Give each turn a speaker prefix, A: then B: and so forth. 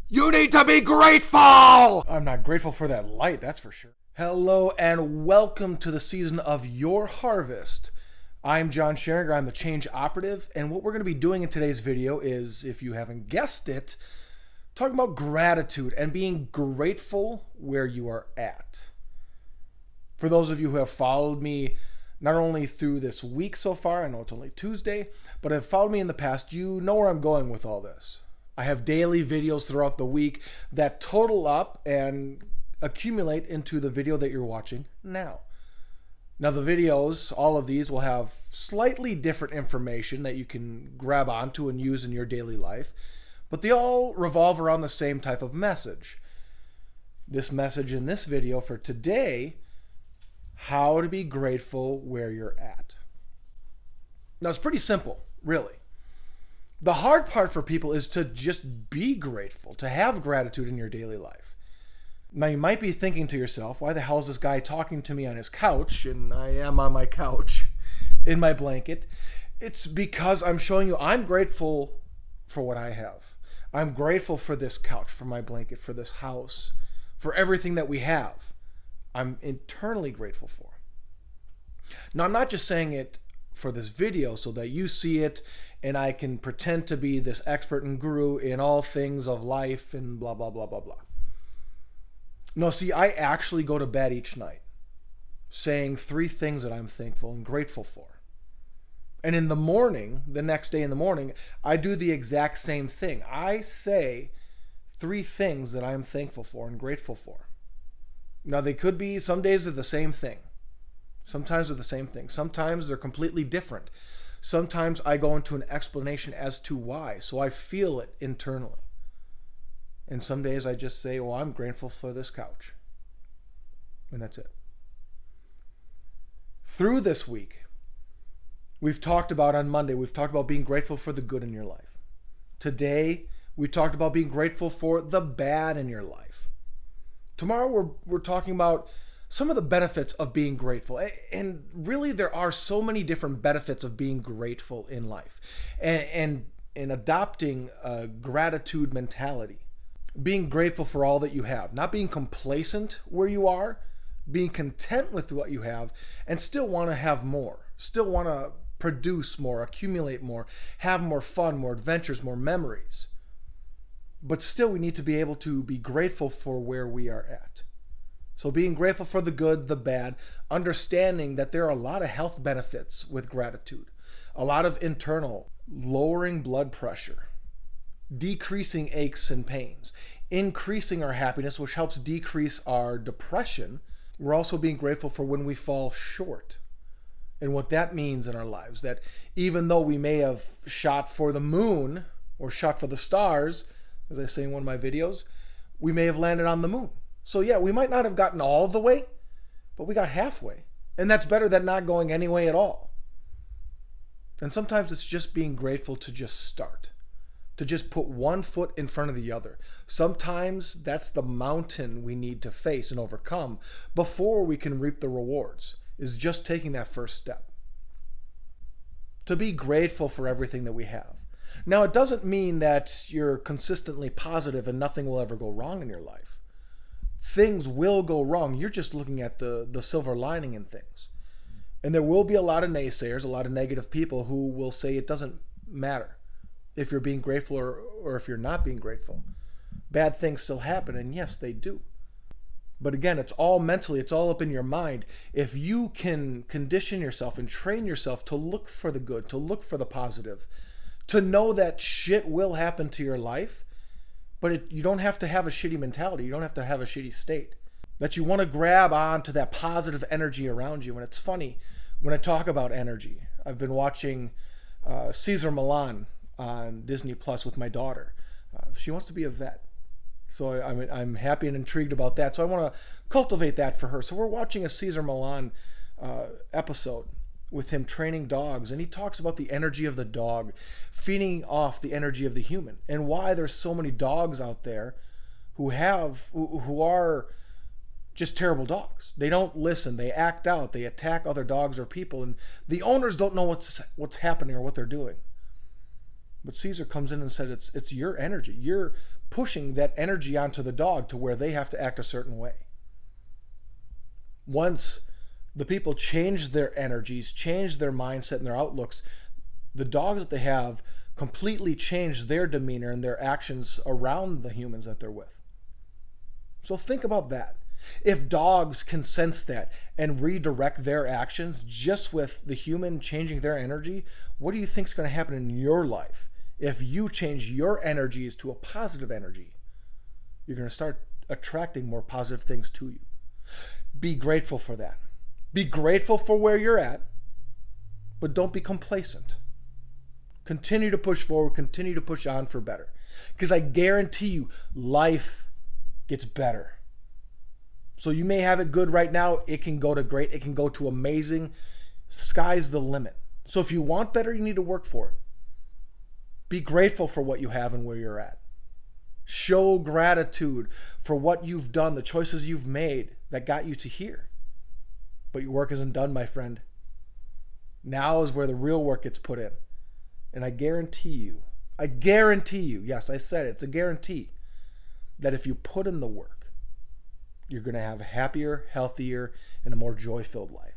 A: You need to be grateful! I'm not grateful for that light, that's for sure. Hello and welcome to the season of Your Harvest. I'm Jon Scharinger, I'm the Change Operative, and what we're going to be doing in today's video is, if you haven't guessed it, talking about gratitude and being grateful where you are at. For those of you who have followed me not only through this week so far, I know it's only Tuesday, but have followed me in the past, you know where I'm going with all this. I have daily videos throughout the week that total up and accumulate into the video that you're watching now. Now the videos, all of these will have slightly different information that you can grab onto and use in your daily life, but they all revolve around the same type of message. This message in this video for today, how to be grateful where you're at. Now it's pretty simple, really. The hard part for people is to just be grateful, to have gratitude in your daily life. Now you might be thinking to yourself, why the hell is this guy talking to me on his couch? And I am on my couch in my blanket. It's because I'm showing you I'm grateful for what I have. I'm grateful for this couch, for my blanket, for this house, for everything that we have. I'm internally grateful for. Now I'm not just saying it for this video so that you see it and I can pretend to be this expert and guru in all things of life and blah, blah, blah, blah, blah. No, see, I actually go to bed each night saying 3 things that I'm thankful and grateful for. And in the morning, the next day in the morning, I do the exact same thing. I say 3 things that I'm thankful for and grateful for. Now, they could be, some days they're the same thing. Sometimes they're the same thing. Sometimes they're completely different. Sometimes I go into an explanation as to why, so I feel it internally. And some days I just say, well, I'm grateful for this couch. And that's it. Through this week, we've talked about on Monday, we've talked about being grateful for the good in your life. Today, we talked about being grateful for the bad in your life. Tomorrow, we're talking about some of the benefits of being grateful. And really, there are so many different benefits of being grateful in life. And adopting a gratitude mentality. Being grateful for all that you have. Not being complacent where you are. Being content with what you have. And still want to have more. Still want to produce more, accumulate more, have more fun, more adventures, more memories. But still, we need to be able to be grateful for where we are at. So being grateful for the good, the bad, understanding that there are a lot of health benefits with gratitude, a lot of internal, lowering blood pressure, decreasing aches and pains, increasing our happiness, which helps decrease our depression. We're also being grateful for when we fall short and what that means in our lives, that even though we may have shot for the moon or shot for the stars, as I say in one of my videos, we may have landed on the moon. So yeah, we might not have gotten all the way, but we got halfway. And that's better than not going any way at all. And sometimes it's just being grateful to just start, to just put one foot in front of the other. Sometimes that's the mountain we need to face and overcome before we can reap the rewards, is just taking that first step. To be grateful for everything that we have. Now, it doesn't mean that you're consistently positive and nothing will ever go wrong in your life. Things will go wrong. You're just looking at the silver lining in things. And there will be a lot of naysayers, a lot of negative people who will say it doesn't matter if you're being grateful or if you're not being grateful. Bad things still happen, and yes, they do. But again, it's all mentally, it's all up in your mind. If you can condition yourself and train yourself to look for the good, to look for the positive, to know that shit will happen to your life, but you don't have to have a shitty mentality. You don't have to have a shitty state. That you want to grab onto that positive energy around you. And it's funny, when I talk about energy, I've been watching Cesar Millan on Disney Plus with my daughter. She wants to be a vet. So I'm happy and intrigued about that. So I want to cultivate that for her. So we're watching a Cesar Millan episode with him training dogs, and he talks about the energy of the dog feeding off the energy of the human, and why there's so many dogs out there who are just terrible dogs. They don't listen, they act out, they attack other dogs or people, and the owners don't know what's happening or what they're doing. But Caesar comes in and said, it's your energy. You're pushing that energy onto the dog to where they have to act a certain way. Once the people change their energies, change their mindset and their outlooks, the dogs that they have completely change their demeanor and their actions around the humans that they're with. So think about that. If dogs can sense that and redirect their actions just with the human changing their energy, what do you think is going to happen in your life if you change your energies to a positive energy? You're going to start attracting more positive things to you. Be grateful for that. Be grateful for where you're at, but don't be complacent. Continue to push forward, continue to push on for better. Because I guarantee you, life gets better. So you may have it good right now. It can go to great. It can go to amazing. Sky's the limit. So if you want better, you need to work for it. Be grateful for what you have and where you're at. Show gratitude for what you've done, the choices you've made that got you to here. But your work isn't done, my friend. Now is where the real work gets put in. And I guarantee you, yes, I said it, it's a guarantee, that if you put in the work, you're going to have a happier, healthier, and a more joy-filled life.